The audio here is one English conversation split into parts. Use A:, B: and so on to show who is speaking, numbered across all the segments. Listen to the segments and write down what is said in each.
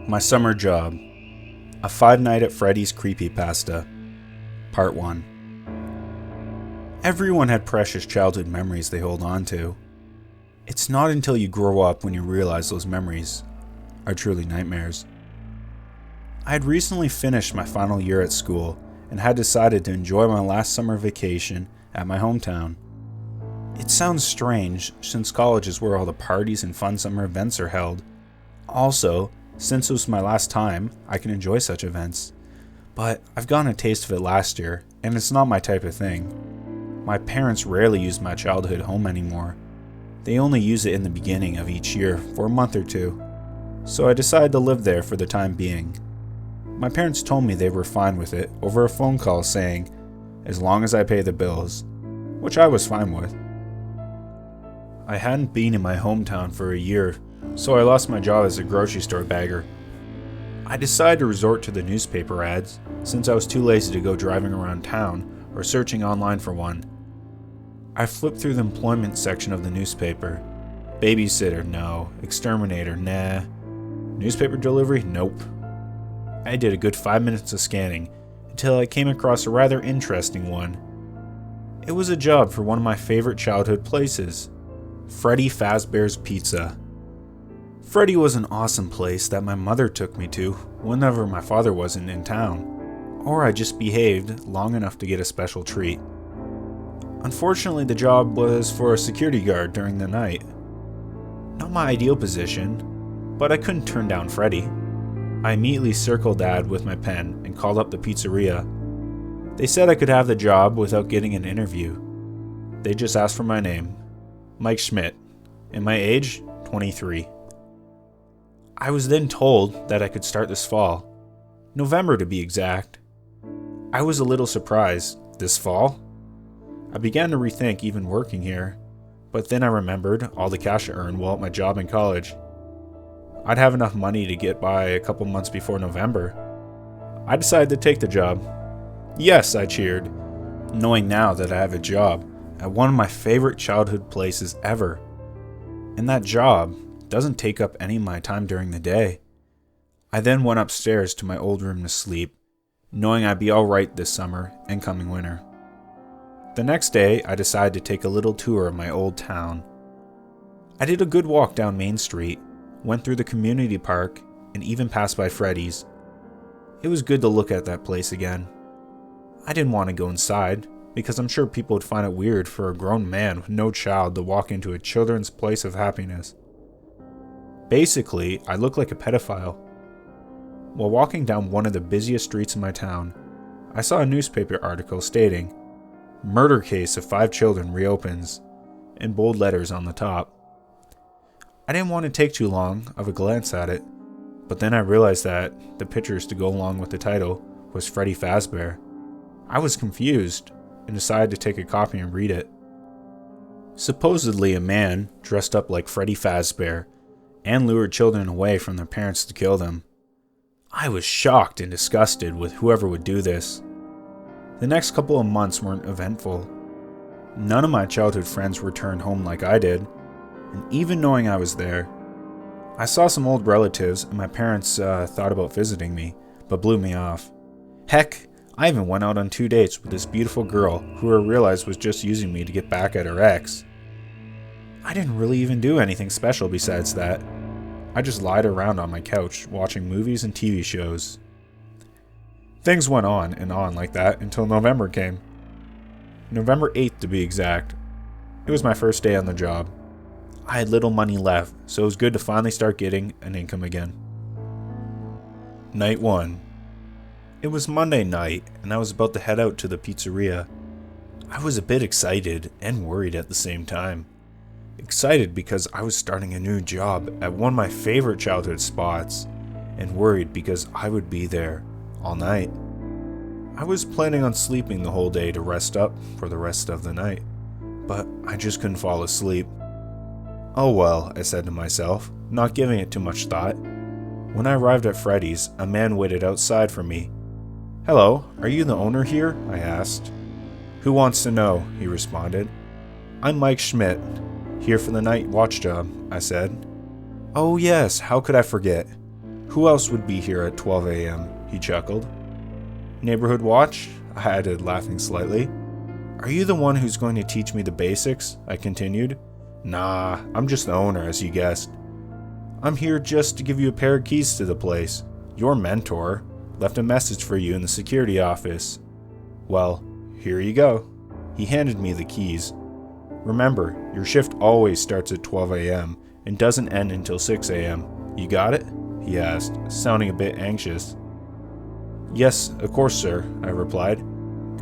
A: My Summer Job, a 5-night at Freddy's Creepypasta, Part 1. Everyone had precious childhood memories they hold on to. It's not until you grow up when you realize those memories are truly nightmares. I had recently finished my final year at school and had decided to enjoy my last summer vacation at my hometown. It sounds strange since college is where all the parties and fun summer events are held. Also, since it was my last time, I can enjoy such events. But I've gotten a taste of it last year, and it's not my type of thing. My parents rarely use my childhood home anymore. They only use it in the beginning of each year for a month or two. So I decided to live there for the time being. My parents told me they were fine with it over a phone call saying, as long as I pay the bills, which I was fine with. I hadn't been in my hometown for a year, so I lost my job as a grocery store bagger. I decided to resort to the newspaper ads since I was too lazy to go driving around town or searching online for one. I flipped through the employment section of the newspaper. Babysitter, no. Exterminator, nah. Newspaper delivery, nope. I did a good 5 minutes of scanning until I came across a rather interesting one. It was a job for one of my favorite childhood places, Freddy Fazbear's Pizza. Freddy was an awesome place that my mother took me to whenever my father wasn't in town, or I just behaved long enough to get a special treat. Unfortunately, the job was for a security guard during the night. Not my ideal position, but I couldn't turn down Freddy. I immediately circled Dad with my pen and called up the pizzeria. They said I could have the job without getting an interview. They just asked for my name, Mike Schmidt, and my age, 23. I was then told that I could start this fall, November to be exact. I was a little surprised. This fall? I began to rethink even working here, but then I remembered all the cash I earned while at my job in college. I'd have enough money to get by a couple months before November. I decided to take the job. Yes, I cheered, knowing now that I have a job at one of my favorite childhood places ever. And that job doesn't take up any of my time during the day. I then went upstairs to my old room to sleep, knowing I'd be alright this summer and coming winter. The next day, I decided to take a little tour of my old town. I did a good walk down Main Street, went through the community park, and even passed by Freddy's. It was good to look at that place again. I didn't want to go inside, because I'm sure people would find it weird for a grown man with no child to walk into a children's place of happiness. Basically, I looked like a pedophile. While walking down one of the busiest streets in my town, I saw a newspaper article stating, "Murder case of 5 children reopens," in bold letters on the top. I didn't want to take too long of a glance at it, but then I realized that the pictures to go along with the title was Freddy Fazbear. I was confused and decided to take a copy and read it. Supposedly a man dressed up like Freddy Fazbear and lured children away from their parents to kill them. I was shocked and disgusted with whoever would do this. The next couple of months weren't eventful. None of my childhood friends returned home like I did, and even knowing I was there, I saw some old relatives and my parents thought about visiting me, but blew me off. Heck, I even went out on 2 dates with this beautiful girl who I realized was just using me to get back at her ex. I didn't really even do anything special besides that. I just lied around on my couch watching movies and TV shows. Things went on and on like that until November came. November 8th to be exact. It was my first day on the job. I had little money left, so it was good to finally start getting an income again. Night 1. It was Monday night, and I was about to head out to the pizzeria. I was a bit excited and worried at the same time. Excited because I was starting a new job at one of my favorite childhood spots, and worried because I would be there all night. I was planning on sleeping the whole day to rest up for the rest of the night, but I just couldn't fall asleep. Oh well, I said to myself, not giving it too much thought. When I arrived at Freddy's, a man waited outside for me. "Hello, are you the owner here?" I asked. "Who wants to know?" he responded. "I'm Mike Schmidt, here for the night watch job," I said. "Oh yes, how could I forget? Who else would be here at 12 a.m.? He chuckled. Neighborhood watch? I added, laughing slightly. Are you the one who's going to teach me the basics? I continued. Nah, I'm just the owner, as you guessed. I'm here just to give you a pair of keys to the place. Your mentor left a message for you in the security office. Well, here you go. He handed me the keys. Remember, your shift always starts at 12 a.m. and doesn't end until 6 a.m. You got it? He asked, sounding a bit anxious. Yes, of course, sir, I replied.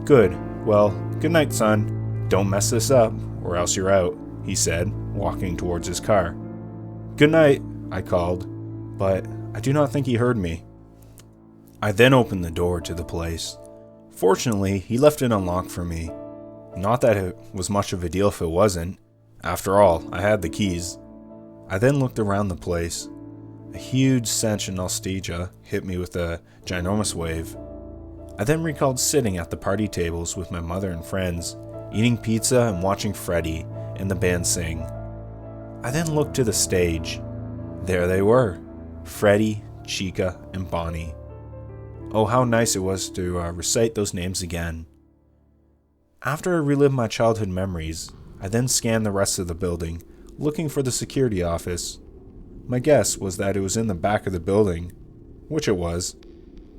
A: Good. Well, good night, son. Don't mess this up, or else you're out, he said, walking towards his car. Good night, I called, but I do not think he heard me. I then opened the door to the place. Fortunately, he left it unlocked for me. Not that it was much of a deal if it wasn't. After all, I had the keys. I then looked around the place. A huge sense of nostalgia hit me with a ginormous wave. I then recalled sitting at the party tables with my mother and friends, eating pizza and watching Freddy and the band sing. I then looked to the stage. There they were, Freddy, Chica, and Bonnie. Oh, how nice it was to recite those names again. After I relived my childhood memories, I then scanned the rest of the building, looking for the security office. My guess was that it was in the back of the building, which it was.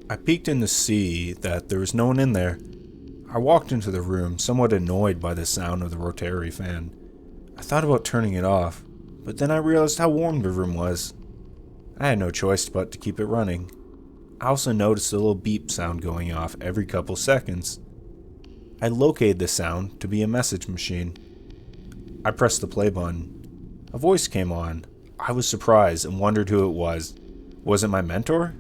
A: I peeked in to see that there was no one in there. I walked into the room, somewhat annoyed by the sound of the rotary fan. I thought about turning it off, but then I realized how warm the room was. I had no choice but to keep it running. I also noticed a little beep sound going off every couple seconds. I located the sound to be a message machine. I pressed the play button. A voice came on. I was surprised and wondered who it was. Was it my mentor?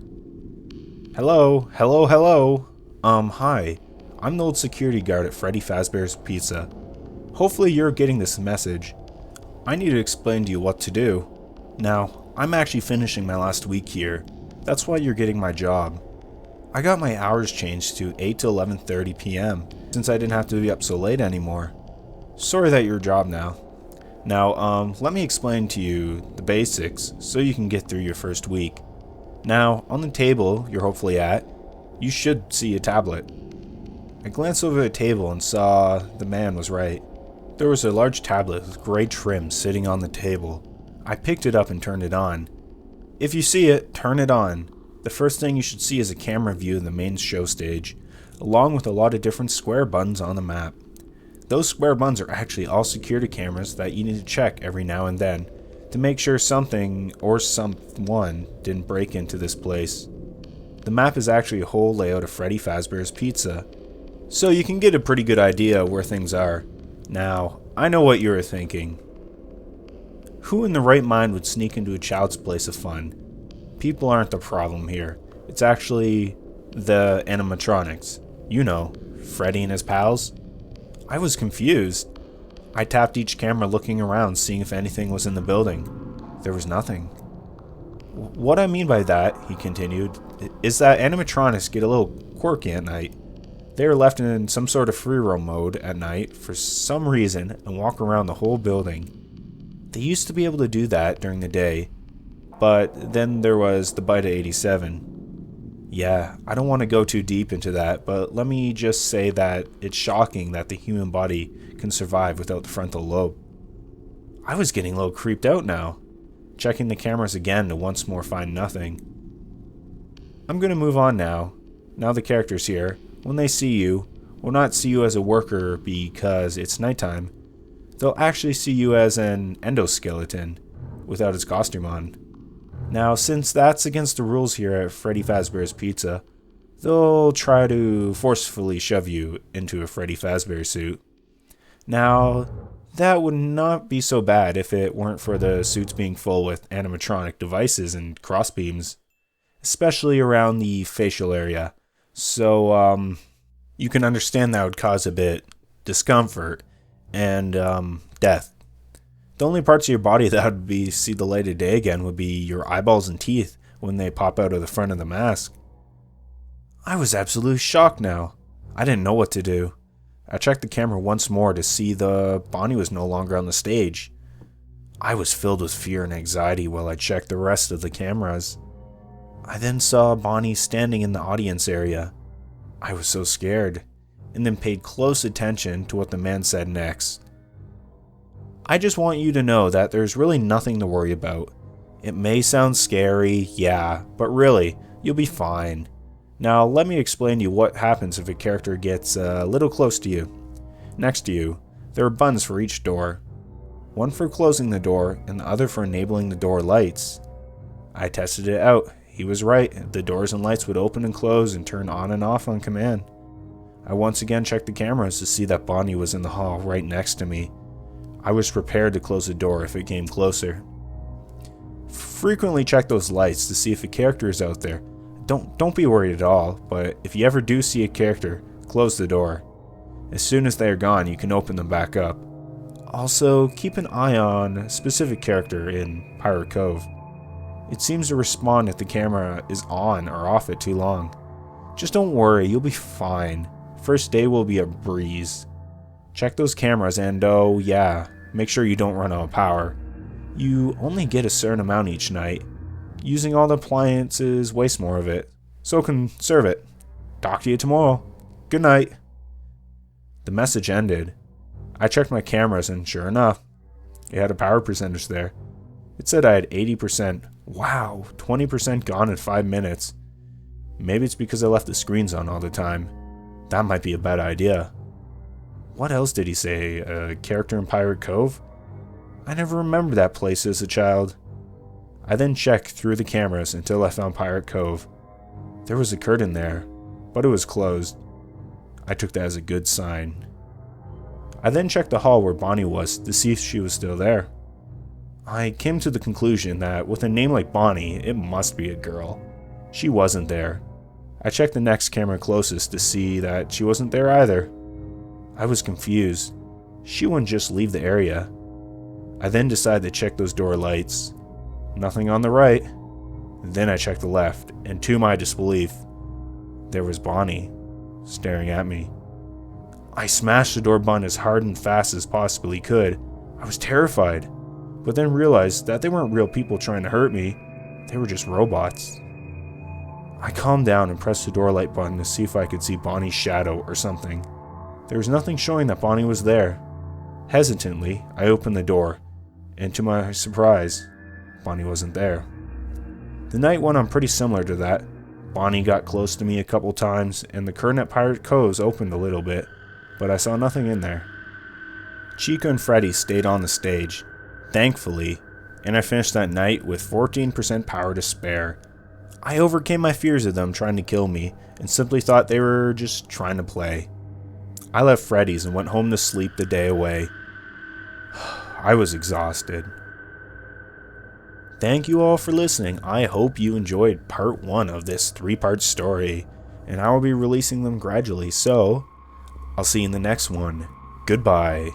A: Hello, hello, hello. Hi. I'm the old security guard at Freddy Fazbear's Pizza. Hopefully you're getting this message. I need to explain to you what to do. Now, I'm actually finishing my last week here. That's why you're getting my job. I got my hours changed to 8 to 11:30 p.m. since I didn't have to be up so late anymore. Sorry that you're your job now. Now, let me explain to you the basics so you can get through your first week. Now, on the table you're hopefully at, you should see a tablet. I glanced over the table and saw the man was right. There was a large tablet with gray trim sitting on the table. I picked it up and turned it on. If you see it, turn it on. The first thing you should see is a camera view of the main show stage, along with a lot of different square buttons on the map. Those square buttons are actually all security cameras that you need to check every now and then to make sure something or someone didn't break into this place. The map is actually a whole layout of Freddy Fazbear's Pizza, so you can get a pretty good idea of where things are. Now, I know what you were thinking. Who in the right mind would sneak into a child's place of fun? People aren't the problem here. It's actually the animatronics. You know, Freddy and his pals. I was confused. I tapped each camera looking around, seeing if anything was in the building. There was nothing. What I mean by that, he continued, is that animatronics get a little quirky at night. They are left in some sort of free roam mode at night for some reason and walk around the whole building. They used to be able to do that during the day, but then there was the bite of 87. Yeah, I don't want to go too deep into that, but let me just say that it's shocking that the human body can survive without the frontal lobe. I was getting a little creeped out now, checking the cameras again to once more find nothing. I'm going to move on now. Now the characters here, when they see you, will not see you as a worker because it's nighttime. They'll actually see you as an endoskeleton without its costume on. Now, since that's against the rules here at Freddy Fazbear's Pizza, they'll try to forcefully shove you into a Freddy Fazbear suit. Now, that would not be so bad if it weren't for the suits being full with animatronic devices and crossbeams, especially around the facial area. So, you can understand that would cause a bit discomfort and death. The only parts of your body that would be see the light of day again would be your eyeballs and teeth when they pop out of the front of the mask. I was absolutely shocked now. I didn't know what to do. I checked the camera once more to see the Bonnie was no longer on the stage. I was filled with fear and anxiety while I checked the rest of the cameras. I then saw Bonnie standing in the audience area. I was so scared, and then paid close attention to what the man said next. I just want you to know that there's really nothing to worry about. It may sound scary, yeah, but really, you'll be fine. Now let me explain to you what happens if a character gets a little close to you. Next to you, there are buttons for each door. One for closing the door and the other for enabling the door lights. I tested it out. He was right. The doors and lights would open and close and turn on and off on command. I once again checked the cameras to see that Bonnie was in the hall right next to me. I was prepared to close the door if it came closer. Frequently check those lights to see if a character is out there. Don't be worried at all, but if you ever do see a character, close the door. As soon as they are gone, you can open them back up. Also, keep an eye on a specific character in Pirate Cove. It seems to respond if the camera is on or off it too long. Just don't worry, you'll be fine. First day will be a breeze. Check those cameras and oh yeah, make sure you don't run out of power. You only get a certain amount each night. Using all the appliances wastes more of it, so conserve it. Talk to you tomorrow. Good night. The message ended. I checked my cameras and sure enough, it had a power percentage there. It said I had 80%. Wow, 20% gone in 5 minutes. Maybe it's because I left the screens on all the time. That might be a bad idea. What else did he say? A character in Pirate Cove? I never remembered that place as a child. I then checked through the cameras until I found Pirate Cove. There was a curtain there, but it was closed. I took that as a good sign. I then checked the hall where Bonnie was to see if she was still there. I came to the conclusion that with a name like Bonnie, it must be a girl. She wasn't there. I checked the next camera closest to see that she wasn't there either. I was confused. She wouldn't just leave the area. I then decided to check those door lights. Nothing on the right. Then I checked the left, and to my disbelief, there was Bonnie, staring at me. I smashed the door button as hard and fast as possibly could. I was terrified, but then realized that they weren't real people trying to hurt me. They were just robots. I calmed down and pressed the door light button to see if I could see Bonnie's shadow or something. There was nothing showing that Bonnie was there. Hesitantly, I opened the door, and to my surprise, Bonnie wasn't there. The night went on pretty similar to that. Bonnie got close to me a couple times, and the curtain at Pirate Cove opened a little bit, but I saw nothing in there. Chica and Freddy stayed on the stage, thankfully, and I finished that night with 14% power to spare. I overcame my fears of them trying to kill me, and simply thought they were just trying to play. I left Freddy's and went home to sleep the day away. I was exhausted. Thank you all for listening. I hope you enjoyed part 1 of this 3-part story, and I will be releasing them gradually, so I'll see you in the next one. Goodbye.